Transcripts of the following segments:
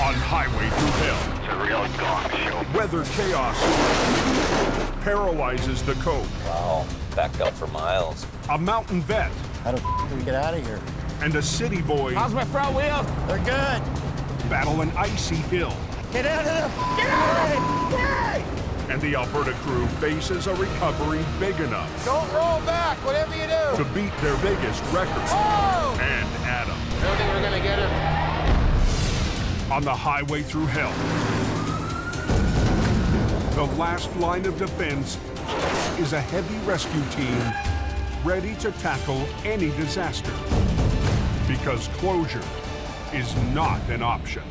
on Highway Thru Hell. It's a real gong show. Weather chaos paralyzes the Coke. Wow, backed up for miles. A mountain vet How the f do we get out of here? and a city boy How's my front wheel? They're good. battle an icy hill. Get out of there! Get out of there! And the Alberta crew faces a recovery big enough Don't roll back, whatever you do. to beat their biggest record. Oh! And Adam I don't think we're gonna get him. on the Highway Thru Hell. The last line of defense is a heavy rescue team ready to tackle any disaster. Because closure is not an option.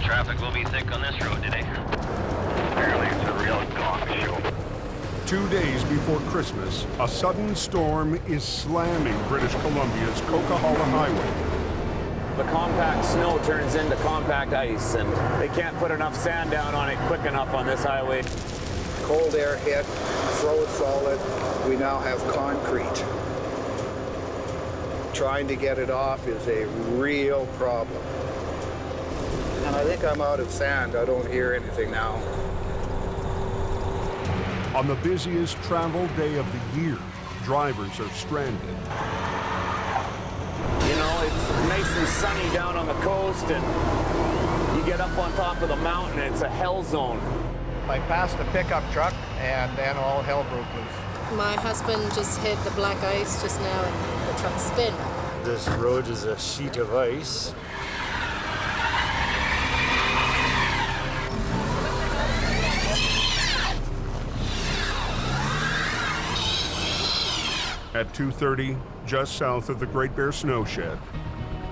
Traffic will be thick on this road today. Apparently it's a real gong show. 2 days before Christmas, a sudden storm is slamming British Columbia's Coquihalla Highway. The compact snow turns into compact ice, and they can't put enough sand down on it quick enough on this highway. Cold air hit, froze solid. We now have concrete. Trying to get it off is a real problem. And I think I'm out of sand. I don't hear anything now. On the busiest travel day of the year, drivers are stranded. You know, it's nice and sunny down on the coast, and you get up on top of the mountain, and it's a hell zone. I passed a pickup truck, and then all hell broke loose. My husband just hit the black ice just now, and the truck spin. This road is a sheet of ice. At 2:30, just south of the Great Bear Snow Shed,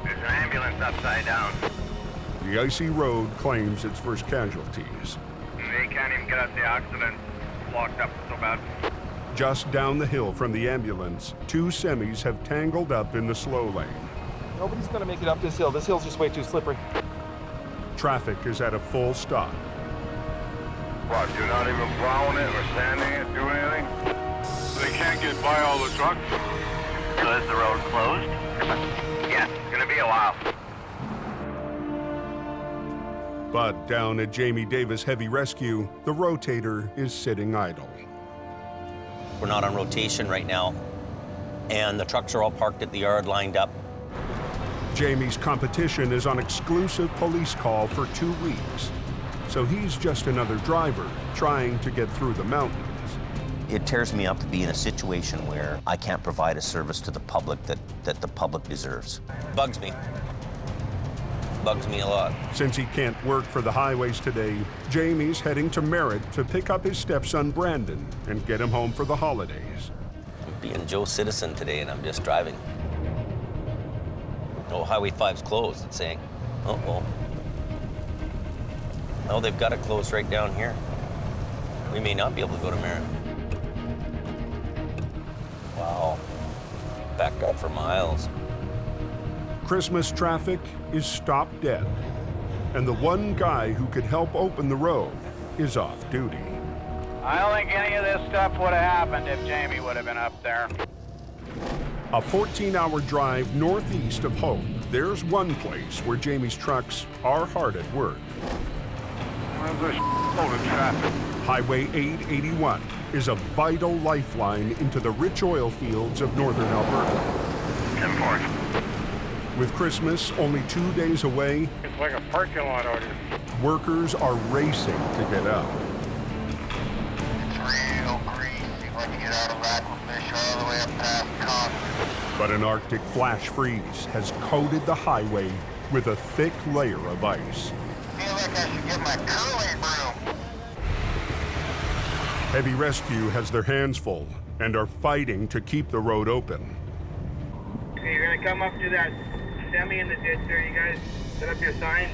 There's an ambulance upside down. the icy road claims its first casualties. They can't even get out the accident. It's blocked up so bad. Just down the hill from the ambulance, two semis have tangled up in the slow lane. Nobody's gonna make it up this hill. This hill's just way too slippery. Traffic is at a full stop. What, you're not even plowing it or sanding it, doing anything? They can't get by all the trucks. So is the road closed? Yeah, it's gonna be a while. But down at Jamie Davis Heavy Rescue, the Rotator is sitting idle. We're not on rotation right now, and the trucks are all parked at the yard lined up. Jamie's competition is on exclusive police call for 2 weeks. So he's just another driver trying to get through the mountains. It tears me up to be in a situation where I can't provide a service to the public that the public deserves. Bugs me. Bugs me a lot. Since he can't work for the highways today, Jamie's heading to Merritt to pick up his stepson Brandon and get him home for the holidays. I'm being Joe Citizen today, and I'm just driving. Oh, Highway 5's closed, it's saying. Uh-oh. Oh, they've got it closed right down here. We may not be able to go to Merritt. Wow. Backed up for miles. Christmas traffic is stopped dead, and the one guy who could help open the road is off duty. I don't think any of this stuff would have happened if Jamie would have been up there. A 14-hour drive northeast of Hope, there's one place where Jamie's trucks are hard at work. There's a load of traffic. Highway 881 is a vital lifeline into the rich oil fields of northern Alberta. 10-4. With Christmas only 2 days away, It's like a parking lot out here. workers are racing to get out. It's real greasy when you get out of that fish all the way up past Coffee. But an Arctic flash freeze has coated the highway with a thick layer of ice. I feel like I should get my curling broom. Heavy Rescue has their hands full and are fighting to keep the road open. Okay, you're gonna come up to that semi in the ditch there. You guys set up your sign.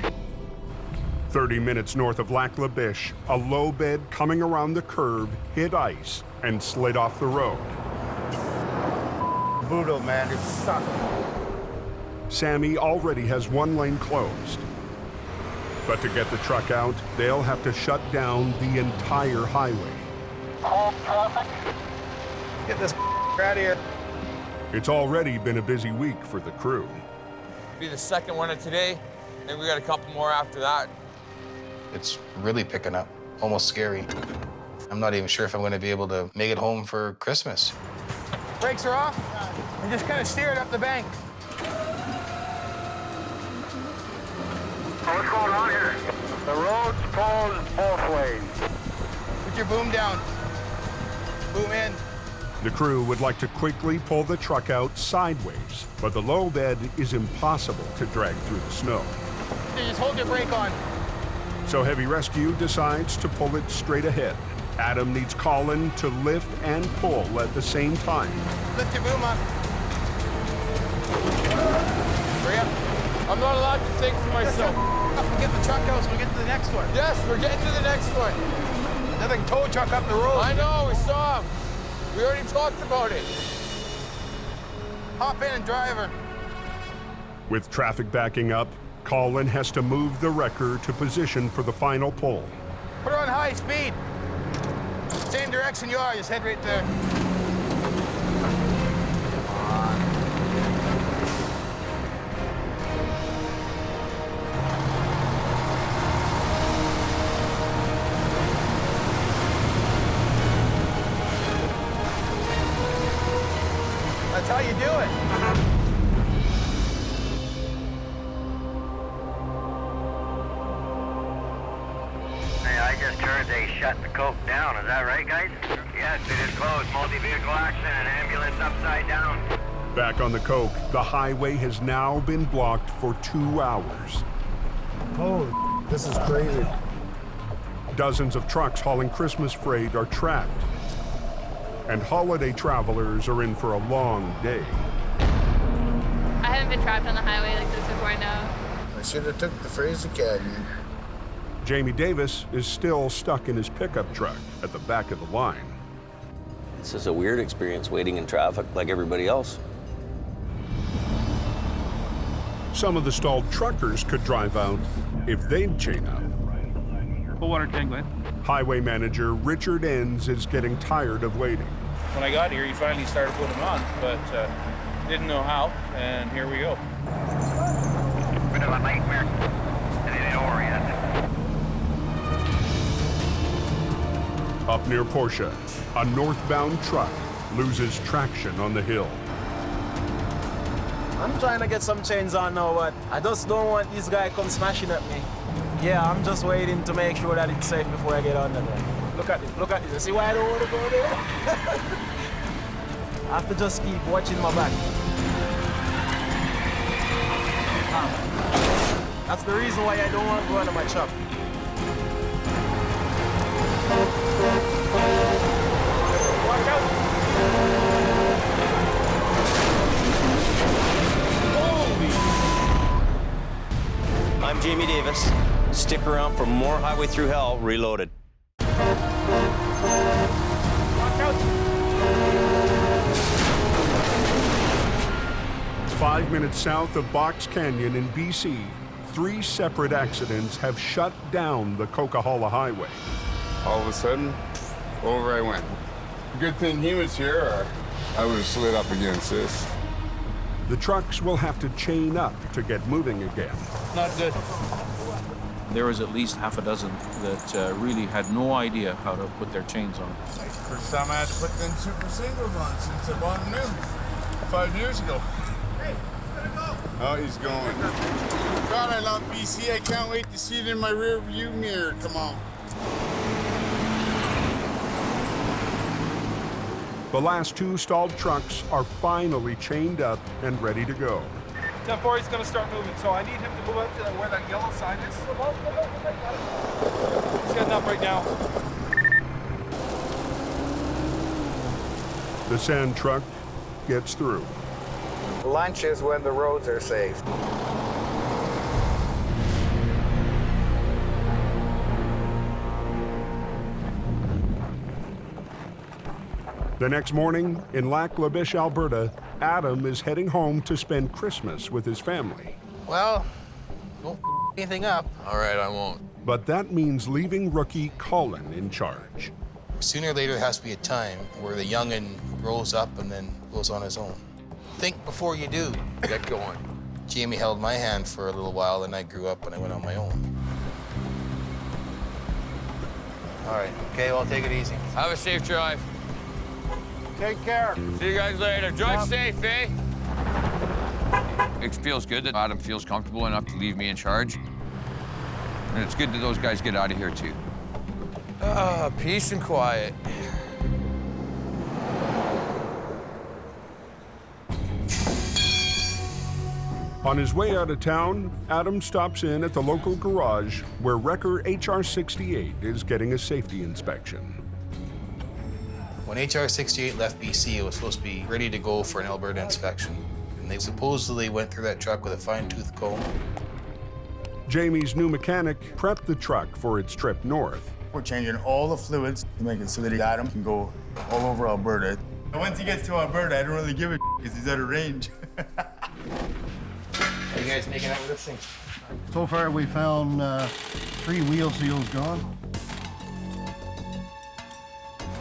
30 minutes north of Lac La Biche, a low bed coming around the curve hit ice and slid off the road. Brutal, man. It sucks. Sammy already has one lane closed. But to get the truck out, they'll have to shut down the entire highway. Halt traffic. Get this out of here. It's already been a busy week for the crew. Be the second one of today, and we got a couple more after that. It's really picking up, almost scary. I'm not even sure if I'm going to be able to make it home for Christmas. Brakes are off. And just kind of steer it up the bank. What's going on here? The road's closed both ways. Put your boom down. Boom in. The crew would like to quickly pull the truck out sideways, but the low bed is impossible to drag through the snow. Just hold your brake on. So Heavy Rescue decides to pull it straight ahead. Adam needs Colin to lift and pull at the same time. Lift your boom up. Hurry up. I'm not allowed to think for myself. We'll get the truck out so we'll get to the next one. Yes, we're getting to the next one. Nothing tow truck up the road. I know, we saw him. We already talked about it. Hop in and drive her. With traffic backing up, Colin has to move the wrecker to position for the final pull. Put her on high speed. Same direction you are, just head right there. That's how you do it. Hey, I just heard they shut the Coke down. Is that right, guys? Yes, it is closed. Multi-vehicle accident. Ambulance upside down. Back on the Coke, the highway has now been blocked for 2 hours. Oh, this is crazy. Dozens of trucks hauling Christmas freight are trapped. And holiday travelers are in for a long day. I haven't been trapped on the highway like this before, no. I should have took the Fraser Canyon. Jamie Davis is still stuck in his pickup truck at the back of the line. This is a weird experience waiting in traffic like everybody else. Some of the stalled truckers could drive out if they'd chain up. Full water tank, Glenn. Highway manager Richard Enns is getting tired of waiting. When I got here, he finally started putting them on, but didn't know how, and here we go. Bit of a nightmare. And it ain't over yet. Up near Porsche, a northbound truck loses traction on the hill. I'm trying to get some chains on now, but I just don't want this guy come smashing at me. Yeah, I'm just waiting to make sure that it's safe before I get under there. Look at this, look at this. You see why I don't want to go there? I have to just keep watching my back. That's the reason why I don't want to go under my truck. Watch out! I'm Jamie Davis. Stick around for more Highway Thru Hell Reloaded. Watch out! 5 minutes south of Box Canyon in BC, 3 separate accidents have shut down the Coquihalla Highway. All of a sudden, over I went. Good thing he was here, or I would have slid up against this. The trucks will have to chain up to get moving again. Not good. There was at least half a dozen that really had no idea how to put their chains on. First time I had to put them super singles on since I bought them new 5 years ago. Hey, he's gonna go. Oh, he's going. God, I love BC. I can't wait to see it in my rear view mirror. Come on. The last 2 stalled trucks are finally chained up and ready to go. 10-4, he's gonna start moving, so I need him to move up to where that yellow sign is. He's heading up right now. The sand truck gets through. Lunch is when the roads are safe. The next morning, in Lac La Biche, Alberta, Adam is heading home to spend Christmas with his family. Well, don't anything up. All right, I won't. But that means leaving rookie Colin in charge. Sooner or later, there has to be a time where the young'un grows up and then goes on his own. Think before you do. Get going. Jamie held my hand for a little while, and I grew up and I went on my own. All right, okay, well, take it easy. Have a safe drive. Take care. See you guys later. Drive safe, eh? It feels good that Adam feels comfortable enough to leave me in charge. And it's good that those guys get out of here, too. Peace and quiet. On his way out of town, Adam stops in at the local garage where wrecker HR-68 is getting a safety inspection. When HR-68 left BC, it was supposed to be ready to go for an Alberta inspection. And they supposedly went through that truck with a fine-tooth comb. Jamie's new mechanic prepped the truck for its trip north. We're changing all the fluids to make it so that Adam can go all over Alberta. And once he gets to Alberta, I don't really give a because he's out of range. Are you guys making out with this thing? So far, we found 3 wheel seals gone.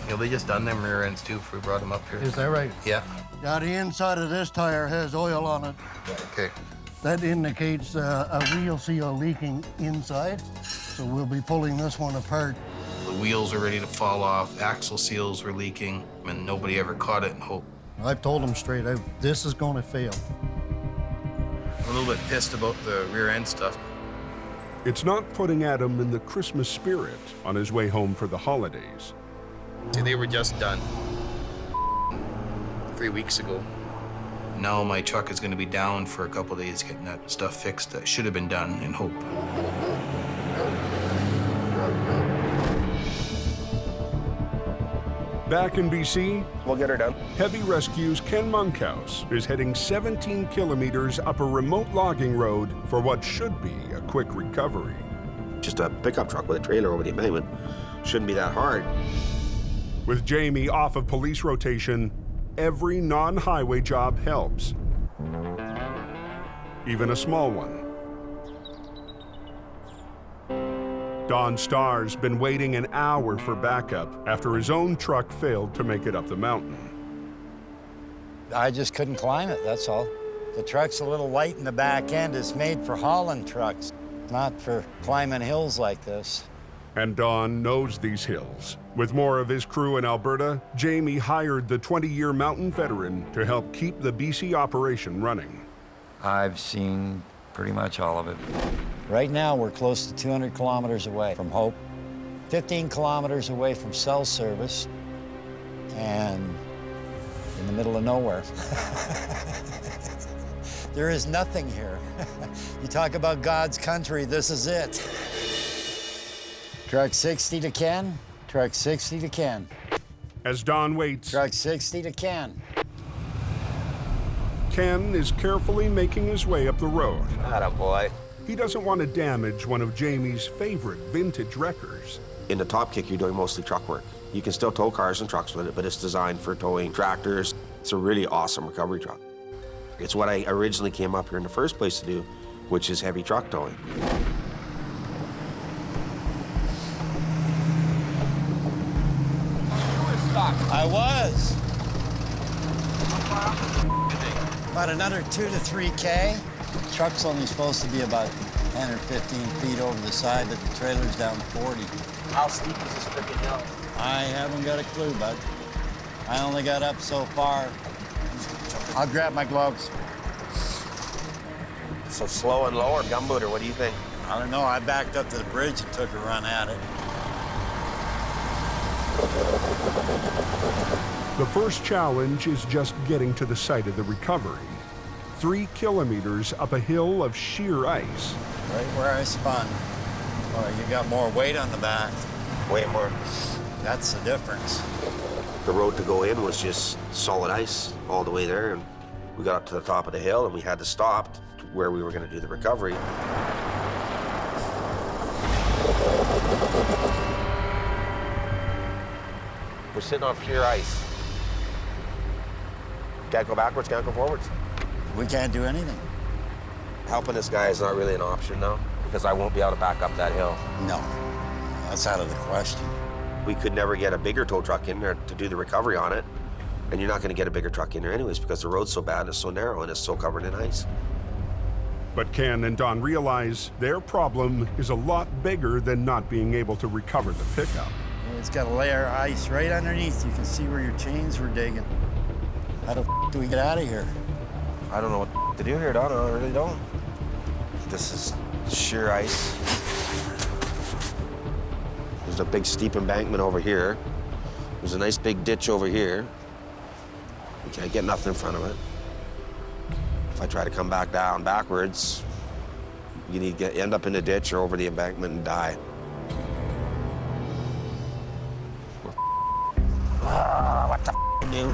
Yeah, they just done them rear ends too before we brought them up here. Is that right? Yeah. Now, the inside of this tire has oil on it. Okay. That indicates a wheel seal leaking inside. So we'll be pulling this one apart. The wheels are ready to fall off, axle seals were leaking, and nobody ever caught it and hope. I've told them straight out, this is going to fail. I'm a little bit pissed about the rear end stuff. It's not putting Adam in the Christmas spirit on his way home for the holidays. See, they were just done 3 weeks ago. Now my truck is going to be down for a couple of days getting that stuff fixed that should have been done in hope. Back in BC, we'll get her done. Heavy Rescue's Ken Monkhouse is heading 17 kilometers up a remote logging road for what should be a quick recovery. Just a pickup truck with a trailer over the embankment. Shouldn't be that hard. With Jamie off of police rotation, every non-highway job helps. Even a small one. Don Starr's been waiting an hour for backup after his own truck failed to make it up the mountain. I just couldn't climb it, that's all. The truck's a little light in the back end. It's made for hauling trucks, not for climbing hills like this. And Don knows these hills. With more of his crew in Alberta, Jamie hired the 20-year mountain veteran to help keep the BC operation running. I've seen pretty much all of it. Right now, we're close to 200 kilometers away from Hope, 15 kilometers away from cell service, and in the middle of nowhere. There is nothing here. You talk about God's country, this is it. Truck 60 to Ken, truck 60 to Ken. As Don waits, truck 60 to Ken. Ken is carefully making his way up the road. Attaboy. He doesn't want to damage one of Jamie's favorite vintage wreckers. In the top kick, you're doing mostly truck work. You can still tow cars and trucks with it, but it's designed for towing tractors. It's a really awesome recovery truck. It's what I originally came up here in the first place to do, which is heavy truck towing. I was. About another 2 to 3K. Truck's only supposed to be about 10 or 15 feet over the side, but the trailer's down 40. How steep is this freaking hill? I haven't got a clue, bud. I only got up so far. I'll grab my gloves. So slow and low or gumboot, or what do you think? I don't know. I backed up to the bridge and took a run at it. The first challenge is just getting to the site of the recovery. 3 kilometers up a hill of sheer ice. Right where I spun. Oh, you got more weight on the back. Way more. That's the difference. The road to go in was just solid ice all the way there, and we got up to the top of the hill and we had to stop where we were going to do the recovery. We're sitting on sheer ice. Can't go backwards, can't go forwards. We can't do anything. Helping this guy is not really an option now, because I won't be able to back up that hill. No, that's out of the question. We could never get a bigger tow truck in there to do the recovery on it. And you're not going to get a bigger truck in there anyways, because the road's so bad, it's so narrow, and it's so covered in ice. But Ken and Don realize their problem is a lot bigger than not being able to recover the pickup. It's got a layer of ice right underneath. You can see where your chains were digging. How the do we get out of here? I don't know what to do here, Don. I really don't. This is sheer ice. There's a big steep embankment over here. There's a nice big ditch over here. You can't get nothing in front of it. If I try to come back down backwards, you need to end up in the ditch or over the embankment and die. What the do?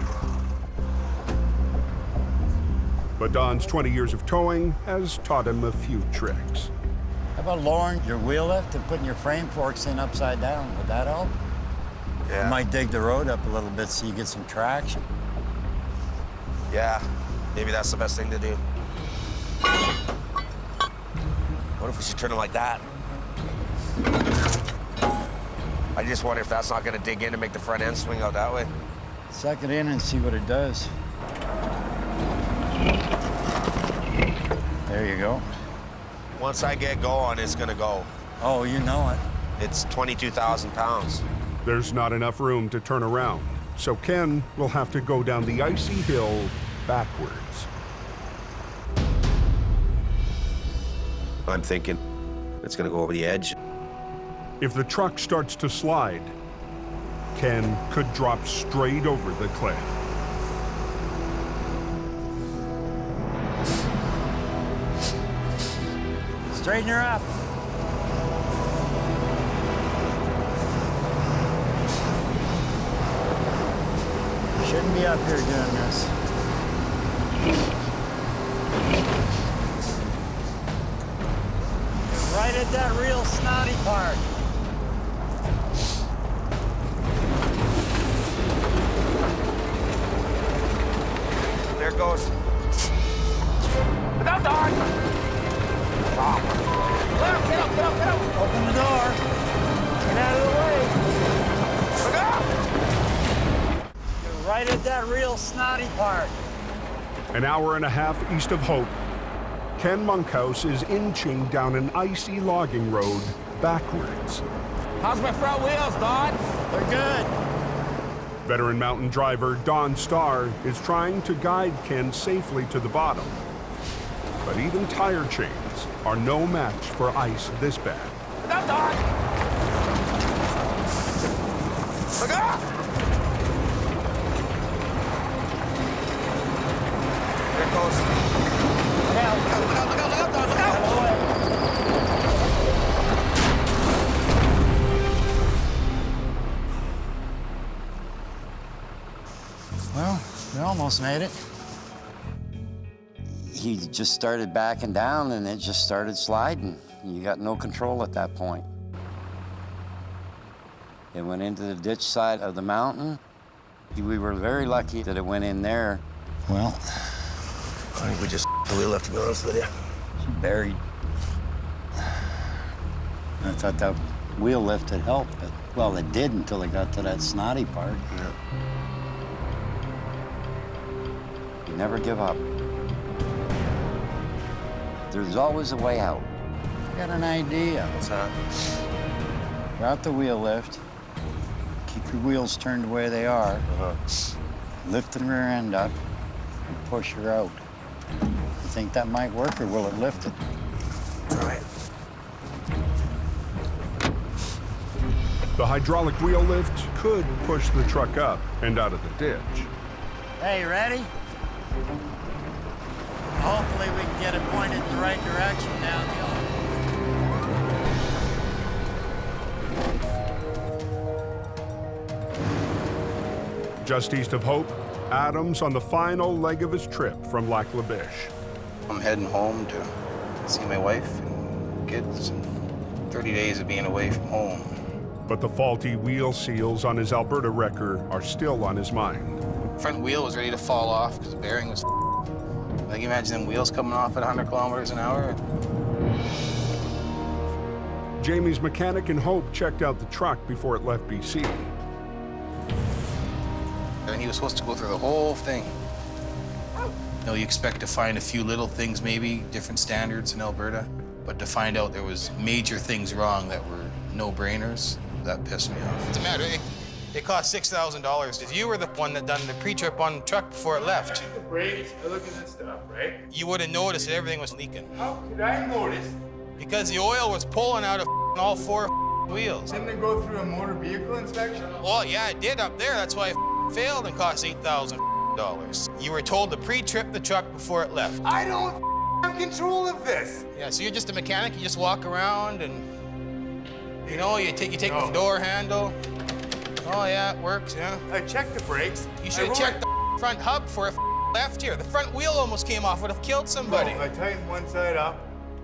But Don's 20 years of towing has taught him a few tricks. How about lowering your wheel lift and putting your frame forks in upside down? Would that help? Yeah. You might dig the road up a little bit so you get some traction. Yeah, maybe that's the best thing to do. What if we should turn it like that? I just wonder if that's not gonna dig in and make the front end swing out that way. Suck it in and see what it does. There you go. Once I get going, it's gonna go. Oh, you know it. It's 22,000 pounds. There's not enough room to turn around, so Ken will have to go down the icy hill backwards. I'm thinking it's gonna go over the edge. If the truck starts to slide, Ken could drop straight over the cliff. Straighten her up. Shouldn't be up here doing this. Right at that real snotty part. There it goes. Look out, Don! Get up, get up, get up! Open the door. Get out of the way! Look out! You're right at that real snotty part. An hour and a half east of Hope, Ken Monkhouse is inching down an icy logging road backwards. How's my front wheels, Don? They're good. Veteran mountain driver Don Starr is trying to guide Ken safely to the bottom. But even tire chains are no match for ice this bad. Look out, Don! Look out! There it goes. Look out, look out, look out, look out, look out, Don, look out! Well, we almost made it. He just started backing down and it just started sliding. You got no control at that point. It went into the ditch side of the mountain. We were very lucky that it went in there. Well, I think we just the wheel left, to be honest with you. she buried. I thought that wheel lift had helped, but, well, it did until it got to that snotty part. Yeah. You never give up. There's always a way out. I got an idea. What's that? Route the wheel lift. Keep your wheels turned the way they are. Lift the rear end up and push her out. You think that might work, or will it lift it? Try it. The hydraulic wheel lift could push the truck up and out of the ditch. Hey, you ready? Hopefully we can get it pointed in the right direction down the hill. Just east of Hope, Adam's on the final leg of his trip from Lac La Biche. I'm heading home to see my wife and kids, and 30 days of being away from home. But the faulty wheel seals on his Alberta wrecker are still on his mind. Front wheel was ready to fall off because the bearing was like, imagine them wheels coming off at 100 kilometers an hour. Jamie's mechanic and Hope checked out the truck before it left BC. And he was supposed to go through the whole thing. You know, you expect to find a few little things, maybe different standards in Alberta, but to find out there was major things wrong that were no-brainers, that pissed me off. What's the matter? It cost $6,000. You were the one that done the pre-trip on the truck before it left. The brakes, I look at this stuff, right? You would have noticed that everything was leaking. How could I notice? Because the oil was pulling out of all 4 wheels. Didn't it go through a motor vehicle inspection? Well, yeah, it did up there. That's why it failed and cost $8,000. You were told to pre-trip the truck before it left. I don't have control of this. Yeah, so you're just a mechanic. You just walk around and, you know, you take the door handle. Oh, yeah, it works, yeah. I checked the brakes. You should have checked the front hub before it left here. The front wheel almost came off. Would have killed somebody. No, I tightened one side up.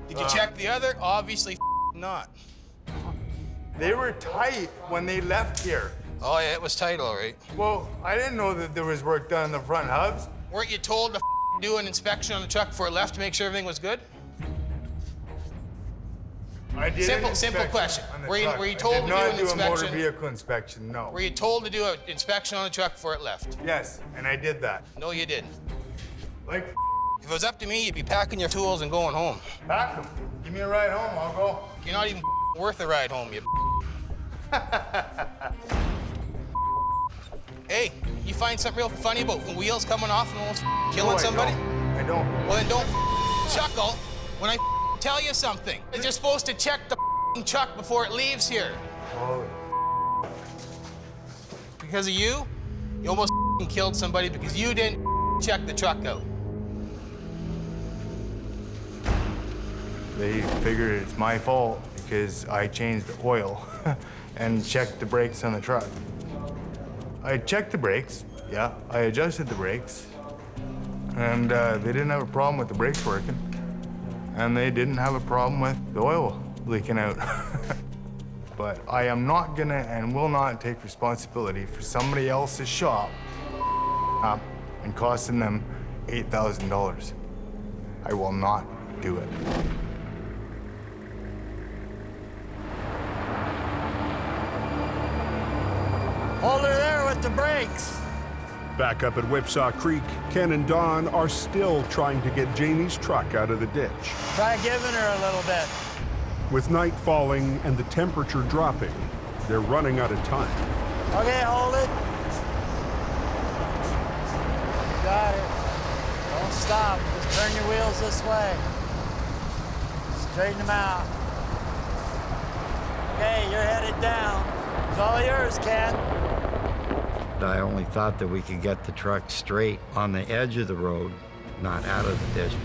Did you check the other? Obviously not. They were tight when they left here. Oh, yeah, it was tight, all right. Well, I didn't know that there was work done on the front hubs. Weren't you told to do an inspection on the truck before it left to make sure everything was good? I did Simple question. Were you told to do an inspection? I did not do a motor vehicle inspection, no. Were you told to do an inspection on the truck before it left? Yes, and I did that. No, you didn't. Like, if it was up to me, you'd be packing your tools and going home. Pack them. Give me a ride home, I'll go. You're not even worth a ride home, you. Hey, you find something real funny about wheels coming off and almost killing somebody? I don't. Well, then don't chuckle when I tell you something. You're supposed to check the truck before it leaves here. Oh. Because of you almost killed somebody because you didn't check the truck out. They figured it's my fault because I changed the oil and checked the brakes on the truck. I checked the brakes, yeah. I adjusted the brakes, and they didn't have a problem with the brakes working, and they didn't have a problem with the oil leaking out. But I am not gonna and will not take responsibility for somebody else's shop up and costing them $8,000. I will not do it. Hold her there with the brakes. Back up at Whipsaw Creek, Ken and Don are still trying to get Jamie's truck out of the ditch. Try giving her a little bit. With night falling and the temperature dropping, they're running out of time. Okay, hold it. You got it. Don't stop. Just turn your wheels this way. Straighten them out. Okay, you're headed down. It's all yours, Ken. I only thought that we could get the truck straight on the edge of the road, not out of the ditch.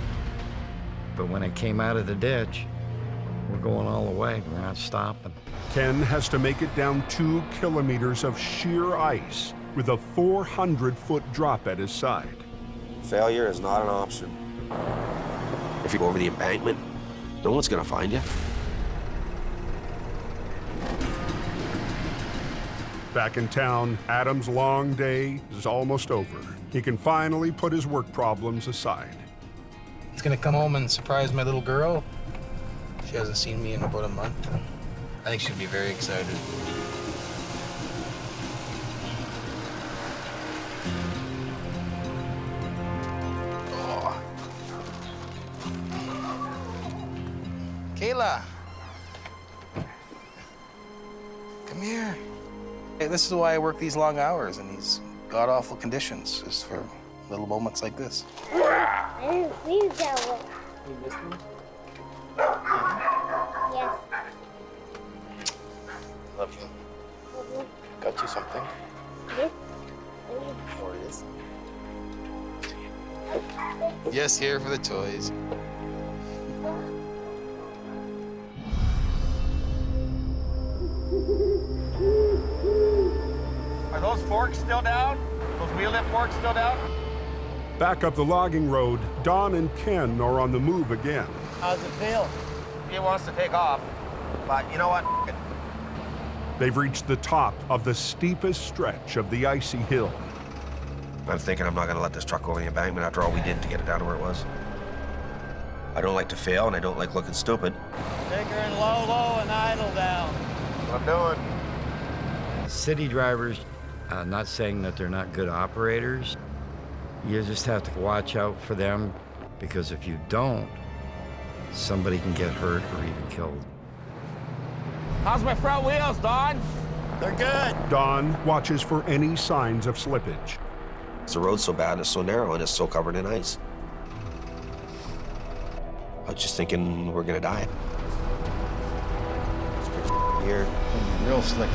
But when it came out of the ditch, we're going all the way. We're not stopping. Ken has to make it down 2 kilometers of sheer ice with a 400-foot drop at his side. Failure is not an option. If you go over the embankment, no one's gonna find you. Back in town, Adam's long day is almost over. He can finally put his work problems aside. He's gonna come home and surprise my little girl. She hasn't seen me in about a month. I think she'll be very excited. Oh. Kayla. Come here. Hey, this is why I work these long hours in these god-awful conditions, just for little moments like this. I didn't see that one. You missed me? Yes. Love you. Got you something. Yes. What it is? Yes, here for the toys. Are those forks still down? Those wheel lift forks still down? Back up the logging road, Don and Ken are on the move again. How's it feel? He wants to take off, but you know what? They've reached the top of the steepest stretch of the icy hill. I'm thinking I'm not going to let this truck go over the embankment after all we did to get it down to where it was. I don't like to fail, and I don't like looking stupid. Take her in low, low, and idle down. What I'm doing. City drivers, not saying that they're not good operators. You just have to watch out for them, because if you don't, somebody can get hurt or even killed. How's my front wheels, Don? They're good. Don watches for any signs of slippage. The road's so bad, and it's so narrow, and it's so covered in ice. I was just thinking we're gonna die. It's pretty here. Real slick.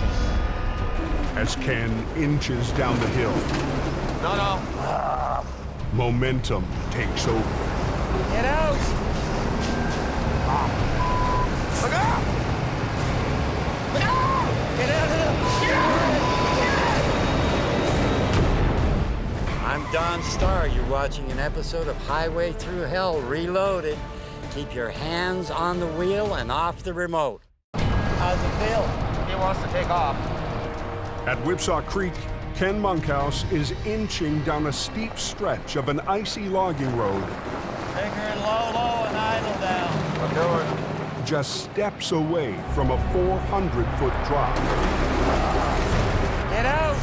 As Ken inches down the hill, No. momentum takes over. Get out! Look out! Look out! Get out of there! Get out! I'm Don Starr. You're watching an episode of Highway Thru Hell Reloaded. Keep your hands on the wheel and off the remote. How's it feel? He wants to take off. At Whipsaw Creek, Ken Monkhouse is inching down a steep stretch of an icy logging road. Take her in low, low, and idle down. I'm doing. Just steps away from a 400-foot drop. Get out!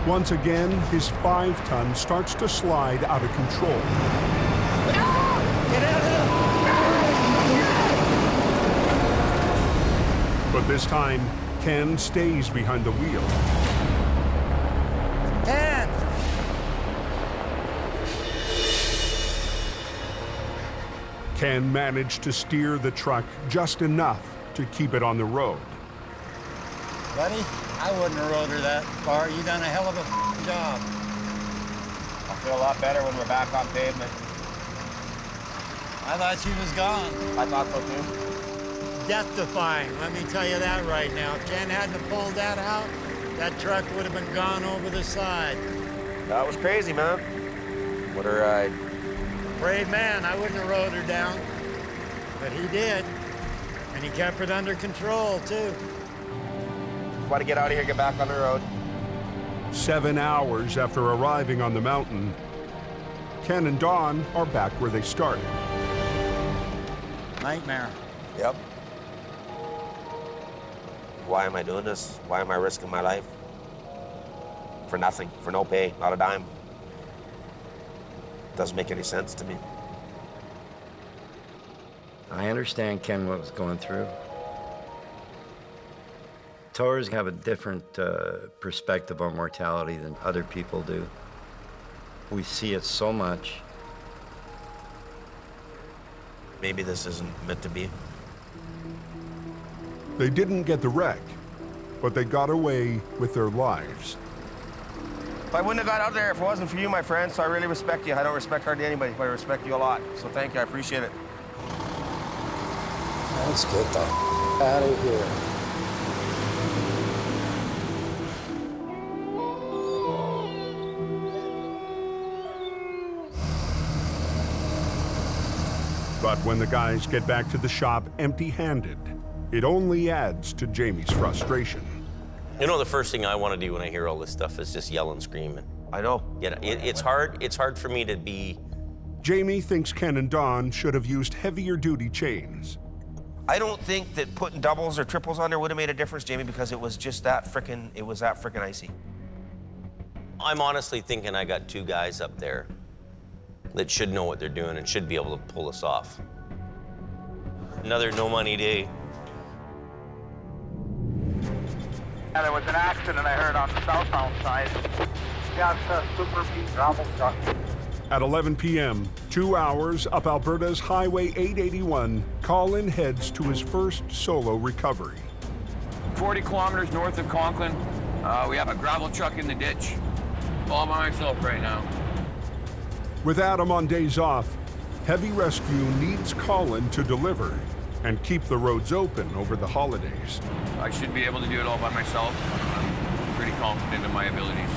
Once again, his 5-ton starts to slide out of control. Get out of there! But this time, Ken stays behind the wheel. Ken! Ken managed to steer the truck just enough to keep it on the road. Buddy, I wouldn't have rode her that far. You done a hell of a job. I feel a lot better when we're back on pavement. I thought she was gone. I thought so too. Death-defying, let me tell you that right now. If Ken hadn't have pulled that out, that truck would have been gone over the side. That was crazy, man. What a ride. Brave man, I wouldn't have rode her down. But he did. And he kept it under control, too. Want to get out of here, get back on the road. 7 hours after arriving on the mountain, Ken and Don are back where they started. Nightmare. Yep. Why am I doing this? Why am I risking my life? For nothing, for no pay, not a dime. Doesn't make any sense to me. I understand, Ken, what was going through. Towers have a different perspective on mortality than other people do. We see it so much. Maybe this isn't meant to be. They didn't get the wreck, but they got away with their lives. I wouldn't have got out there if it wasn't for you, my friend, so I really respect you. I don't respect hardly anybody, but I respect you a lot. So thank you, I appreciate it. Let's get the out of here. But when the guys get back to the shop empty-handed, it only adds to Jamie's frustration. You know, the first thing I want to do when I hear all this stuff is just yell and scream. I know. Yeah, it's hard for me to be... Jamie thinks Ken and Don should have used heavier duty chains. I don't think that putting doubles or triples on there would have made a difference, Jamie, because it was just that frickin' icy. I'm honestly thinking I got 2 guys up there that should know what they're doing and should be able to pull us off. Another no-money day. Yeah, there was an accident I heard on the southbound side. Yeah, it's a super beat gravel truck. At 11 p.m., 2 hours up Alberta's Highway 881, Colin heads to his first solo recovery. 40 kilometers north of Conklin. We have a gravel truck in the ditch. All by myself right now. With Adam on days off, Heavy Rescue needs Colin to deliver and keep the roads open over the holidays. I should be able to do it all by myself. I'm pretty confident in my abilities.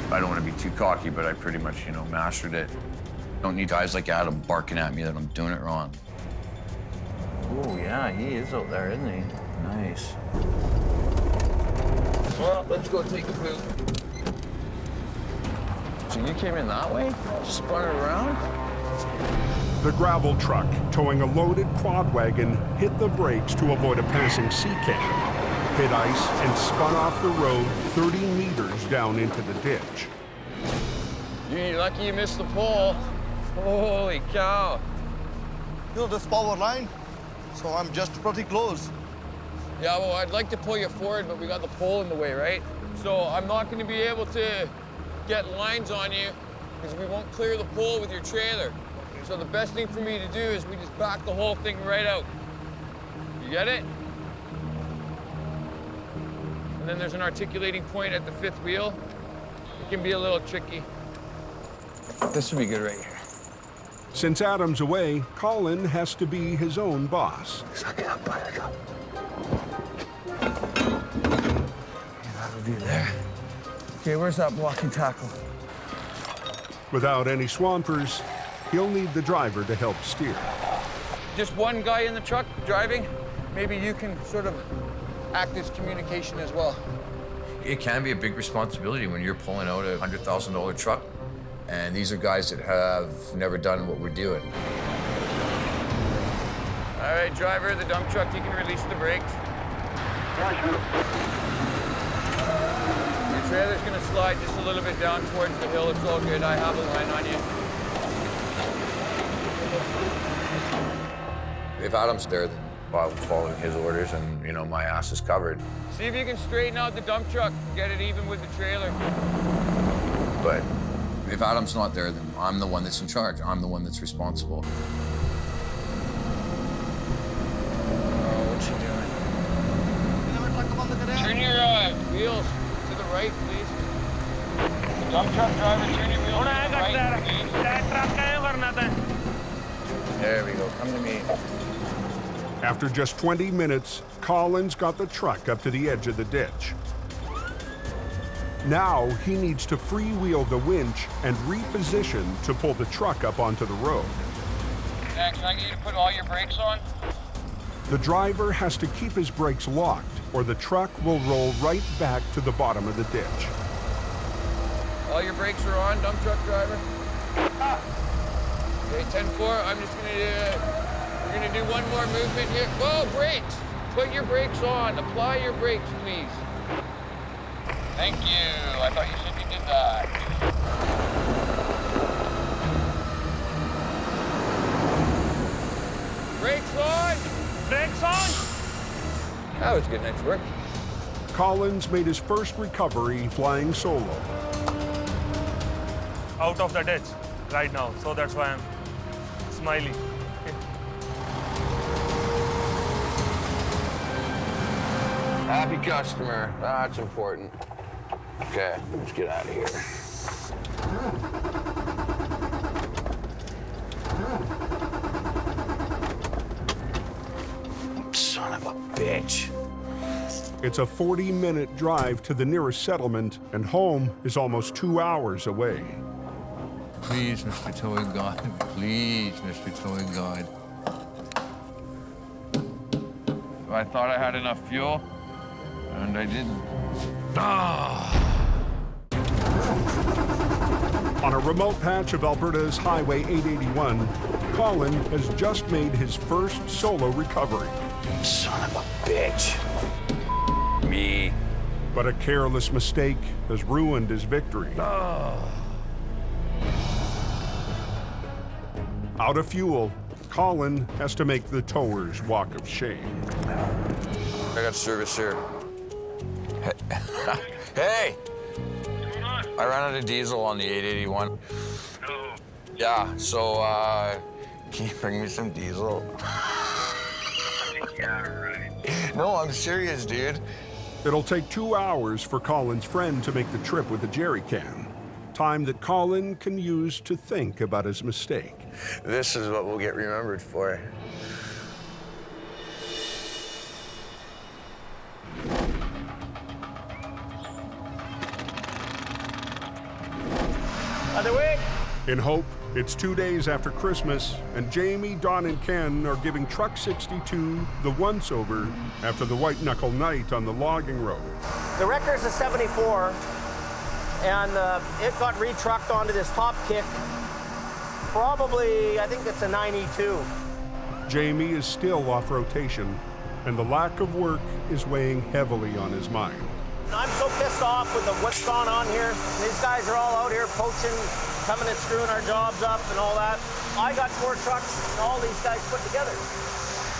I don't want to be too cocky, but I pretty much, mastered it. Don't need guys like Adam barking at me that I'm doing it wrong. Oh, yeah, he is out there, isn't he? Nice. Well, let's go take a poop. So you came in that way? Just spun it around? The gravel truck towing a loaded quad wagon hit the brakes to avoid a passing sea can, hit ice, and spun off the road 30 meters down into the ditch. You're lucky you missed the pole. Holy cow. You know, this power line, so I'm just pretty close. Yeah, well, I'd like to pull you forward, but we got the pole in the way, right? So I'm not going to be able to get lines on you because we won't clear the pole with your trailer. So the best thing for me to do is we just back the whole thing right out. You get it? And then there's an articulating point at the fifth wheel. It can be a little tricky. This would be good right here. Since Adam's away, Colin has to be his own boss. That'll be there. Okay, where's that blocking tackle? Without any swampers, he'll need the driver to help steer. Just one guy in the truck driving? Maybe you can sort of act as communication as well. It can be a big responsibility when you're pulling out a $100,000 truck. And these are guys that have never done what we're doing. All right, driver of the dump truck, you can release the brakes. Your trailer's gonna slide just a little bit down towards the hill. It's all good. I have a line on you. If Adam's there, then I'm following his orders and, you know, my ass is covered. See if you can straighten out the dump truck, get it even with the trailer. But if Adam's not there, then I'm the one that's in charge. I'm the one that's responsible. Oh, what's he doing? Turn your wheels to the right, please. The dump truck driver, turn your wheels to the right, please. There we go, come to me. After just 20 minutes, Colin's got the truck up to the edge of the ditch. Now he needs to freewheel the winch and reposition to pull the truck up onto the road. Dad, can I get you to put all your brakes on? The driver has to keep his brakes locked or the truck will roll right back to the bottom of the ditch. All your brakes are on, dump truck driver? Okay, 10-4, I'm just we're gonna do one more movement here. Whoa, brakes! Put your brakes on, apply your brakes, please. Thank you. I thought you said you did that. Brakes on! Brakes on! That was a good night's work. Colin's made his first recovery flying solo. Out of the ditch right now, so that's why I'm smiling. Happy customer. That's important. Okay, let's get out of here. Son of a bitch. It's a 40-minute drive to the nearest settlement, and home is almost 2 hours away. Please, Mr. Towing God. Please, Mr. Towing God. I thought I had enough fuel, and I didn't. On a remote patch of Alberta's Highway 881, Colin has just made his first solo recovery. Son of a bitch. Me. But a careless mistake has ruined his victory. Out of fuel, Colin has to make the tower's walk of shame. I got service here. Hey! I ran out of diesel on the 881. Yeah, so, can you bring me some diesel? Yeah, right. No, I'm serious, dude. It'll take 2 hours for Colin's friend to make the trip with a jerry can. Time that Colin can use to think about his mistake. This is what we'll get remembered for. In hope, it's 2 days after Christmas, and Jamie, Don, and Ken are giving Truck 62 the once-over after the white-knuckle night on the logging road. The record's a 74. and it got retrucked onto this top kick. Probably, I think it's a 92. Jamie is still off rotation, and the lack of work is weighing heavily on his mind. I'm so pissed off with what's gone on here. These guys are all out here poaching, coming and screwing our jobs up and all that. I got 4 trucks and all these guys put together.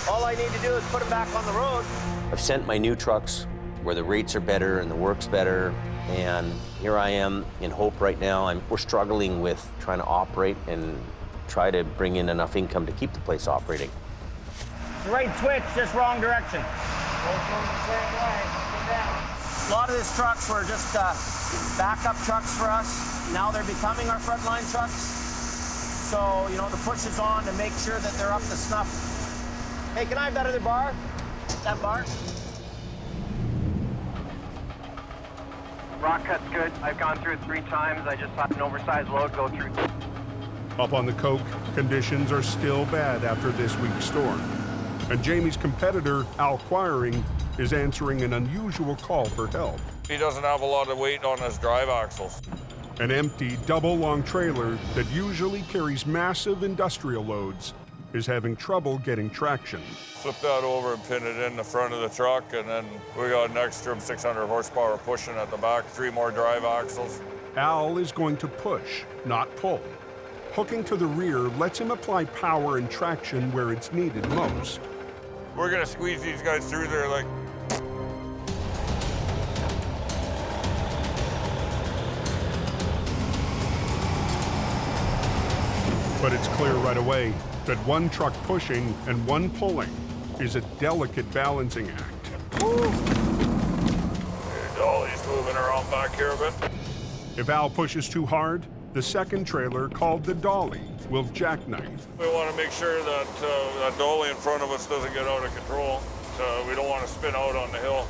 All I need to do is put them back on the road. I've sent my new trucks where the rates are better and the work's better, and here I am in Hope right now. We're struggling with trying to operate and try to bring in enough income to keep the place operating. Right switch, just wrong direction. Both going the same way. Go down. A lot of these trucks were just backup trucks for us. Now they're becoming our frontline trucks. So, you know, the push is on to make sure that they're up to snuff. Hey, can I have that other bar? That bar? Rock cut's good. I've gone through it 3 times. I just had an oversized load go through. Up on the Coke, conditions are still bad after this week's storm. And Jamie's competitor, Al Quiring, is answering an unusual call for help. He doesn't have a lot of weight on his drive axles. An empty, double-long trailer that usually carries massive industrial loads is having trouble getting traction. Flip that over and pin it in the front of the truck, and then we got an extra 600 horsepower pushing at the back, 3 more drive axles. Al is going to push, not pull. Hooking to the rear lets him apply power and traction where it's needed most. We're gonna squeeze these guys through there like... But it's clear right away that one truck pushing and one pulling is a delicate balancing act. Dolly's moving around back here a bit. If Al pushes too hard, the second trailer, called the dolly, will jackknife. We want to make sure that that dolly in front of us doesn't get out of control. We don't want to spin out on the hill.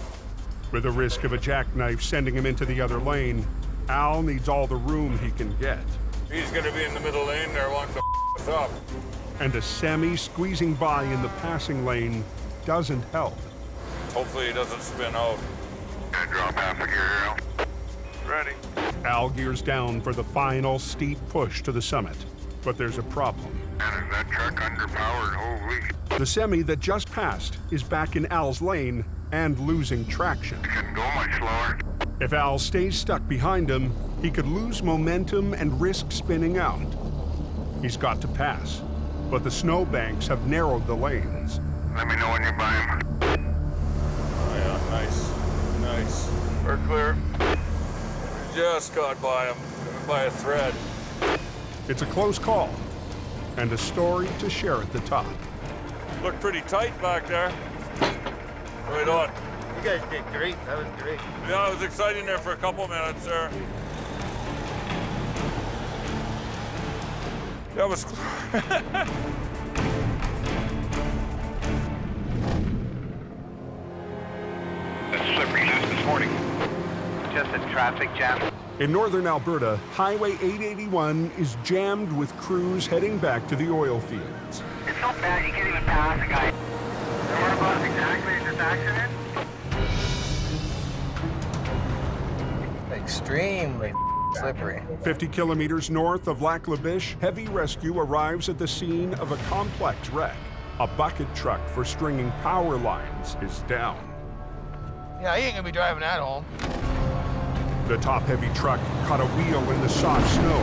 With the risk of a jackknife sending him into the other lane, Al needs all the room he can get. He's going to be in the middle lane there wanting to us up. And a semi squeezing by in the passing lane doesn't help. Hopefully he doesn't spin out. Gonna drop half a gear here. Ready. Al gears down for the final steep push to the summit. But there's a problem. And is that truck underpowered? Holy. The semi that just passed is back in Al's lane and losing traction. Couldn't go much slower. If Al stays stuck behind him, he could lose momentum and risk spinning out. He's got to pass, but the snowbanks have narrowed the lanes. Let me know when you're by him. Oh yeah, nice, nice. We're clear. Just got by him, by a thread. It's a close call, and a story to share at the top. Looked pretty tight back there. Right on. You guys did great. That was great. Yeah, it was exciting there for a couple minutes there. That was... That's slippery news this morning. Just a traffic jam. In northern Alberta, Highway 881 is jammed with crews heading back to the oil fields. It's so bad you can't even pass a guy. Whereabouts exactly is this accident? Extremely slippery. 50 kilometers north of Lac La Biche, heavy rescue arrives at the scene of a complex wreck. A bucket truck for stringing power lines is down. Yeah, he ain't gonna be driving that home. The top-heavy truck caught a wheel in the soft snow,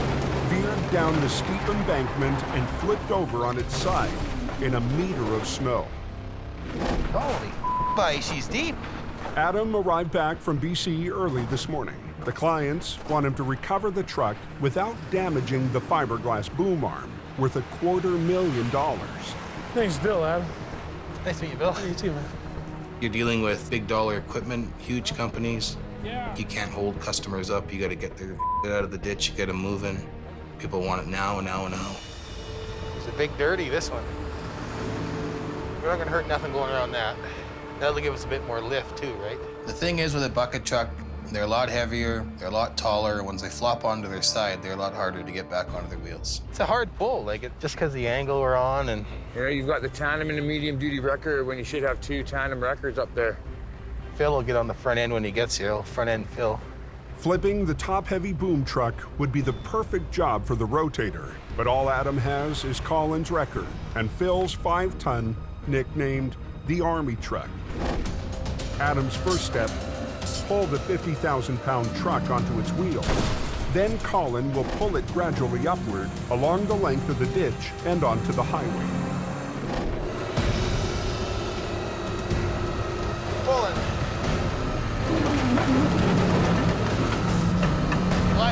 veered down the steep embankment, and flipped over on its side in a meter of snow. Holy buddy, she's deep. Adam arrived back from BC early this morning. The clients want him to recover the truck without damaging the fiberglass boom arm, worth $250,000. Thanks, Bill, Adam. Nice to meet you, Bill. You too, man. You're dealing with big dollar equipment, huge companies. Yeah. You can't hold customers up. You got to get their out of the ditch, you get them moving. People want it now and now and now. It's a big dirty, this one. We're not gonna hurt nothing going around that. That'll give us a bit more lift too, right? The thing is with a bucket truck, they're a lot heavier, they're a lot taller. Once they flop onto their side, they're a lot harder to get back onto their wheels. It's a hard pull, like just because the angle we're on and... You know, you've got the tandem and the medium duty wrecker when you should have 2 tandem wreckers up there. Phil will get on the front end when he gets here. Front end Phil. Flipping the top-heavy boom truck would be the perfect job for the Rotator, but all Adam has is Colin's record and Phil's 5-ton, nicknamed the Army Truck. Adam's first step, pull the 50,000-pound truck onto its wheels. Then Colin will pull it gradually upward along the length of the ditch and onto the highway. Pulling.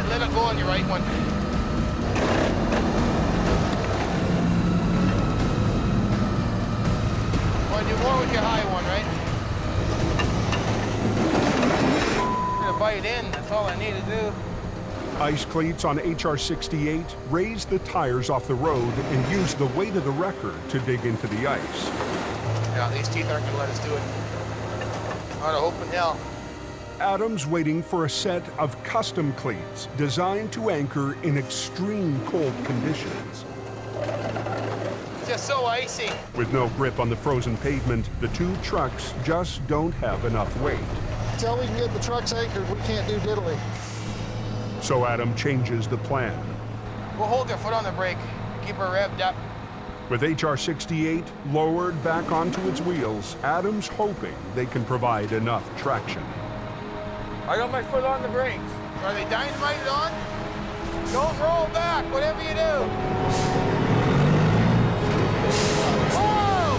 Let it go on your right one. Want to do more with your high one, right? You're gonna bite in, that's all I need to do. Ice cleats on HR-68 raise the tires off the road and use the weight of the wrecker to dig into the ice. Yeah, these teeth aren't gonna let us do it. On a hope in hell. Adam's waiting for a set of custom cleats designed to anchor in extreme cold conditions. It's just so icy. With no grip on the frozen pavement, the two trucks just don't have enough weight. Until we can get the trucks anchored, we can't do diddly. So Adam changes the plan. We'll hold your foot on the brake, keep her revved up. With HR-68 lowered back onto its wheels, Adam's hoping they can provide enough traction. I got my foot on the brakes. Are they dynamited on? Don't roll back, whatever you do. Whoa!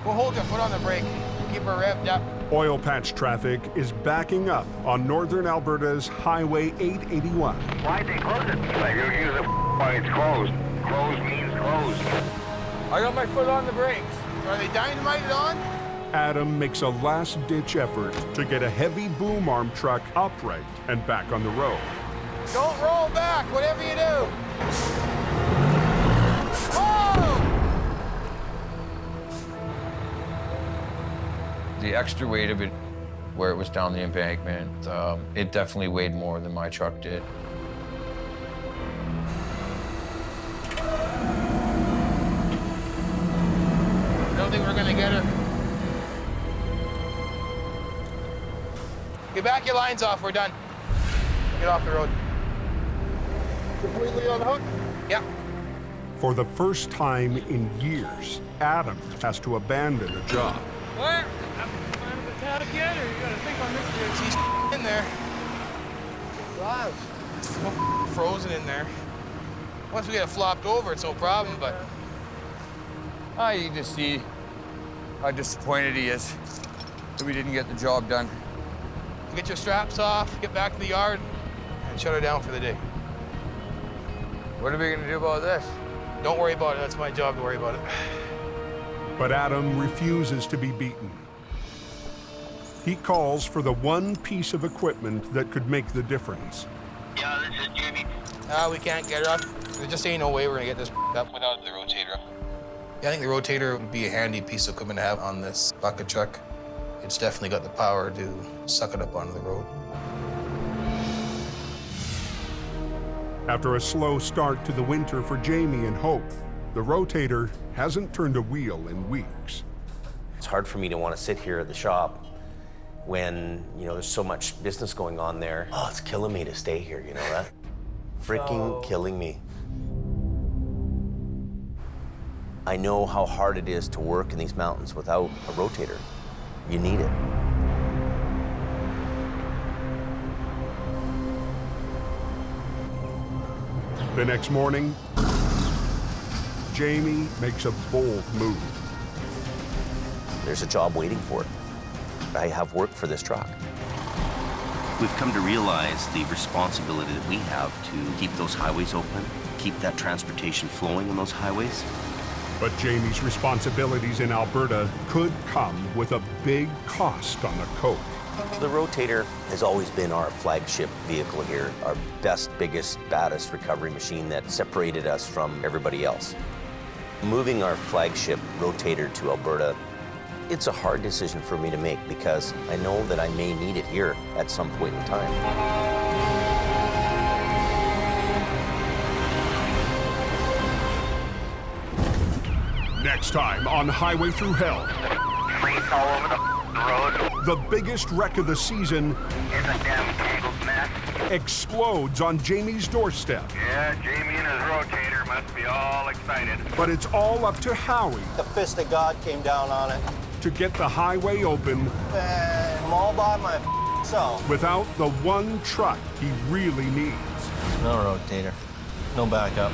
We'll hold your foot on the brake, keep her revved up. Oil patch traffic is backing up on northern Alberta's Highway 881. Why'd they close it? Like, you use it when it's closed. Closed means closed. I got my foot on the brakes. Are they dynamited on? Adam makes a last-ditch effort to get a heavy boom arm truck upright and back on the road. Don't roll back, whatever you do. Whoa! The extra weight of it, where it was down the embankment, it definitely weighed more than my truck did. I don't think we're gonna get her. Get back your lines off, we're done. Get off the road. Completely on hook? Yep. For the first time in years, Adam has to abandon a job. What? I'm the cat again, or you gotta think on this dude? She's in there. Wow. It's frozen in there. Once we get it flopped over, it's no problem, but... You can just see how disappointed he is that we didn't get the job done. Get your straps off, get back to the yard, and shut her down for the day. What are we gonna do about this? Don't worry about it, that's my job to worry about it. But Adam refuses to be beaten. He calls for the one piece of equipment that could make the difference. Yeah, this is Jimmy. We can't get her up. There just ain't no way we're gonna get this up without the rotator. Yeah, I think the Rotator would be a handy piece of equipment to have on this bucket truck. It's definitely got the power to suck it up onto the road. After a slow start to the winter for Jamie and Hope, the Rotator hasn't turned a wheel in weeks. It's hard for me to want to sit here at the shop when, there's so much business going on there. Oh, it's killing me to stay here, you know that? Freaking killing me. I know how hard it is to work in these mountains without a Rotator. You need it. The next morning, Jamie makes a bold move. There's a job waiting for it. I have work for this truck. We've come to realize the responsibility that we have to keep those highways open, keep that transportation flowing on those highways. But Jamie's responsibilities in Alberta could come with a big cost on the coke. The Rotator has always been our flagship vehicle here, our best, biggest, baddest recovery machine that separated us from everybody else. Moving our flagship Rotator to Alberta, it's a hard decision for me to make because I know that I may need it here at some point in time. Next time on Highway Thru Hell. Fleets all over the road. The biggest wreck of the season It's a damn tangled explodes on Jamie's doorstep. Yeah, Jamie and his rotator must be all excited. But it's all up to Howie The fist of God came down on it. to get the highway open I'm all by myself. without the one truck he really needs. No rotator. No backup.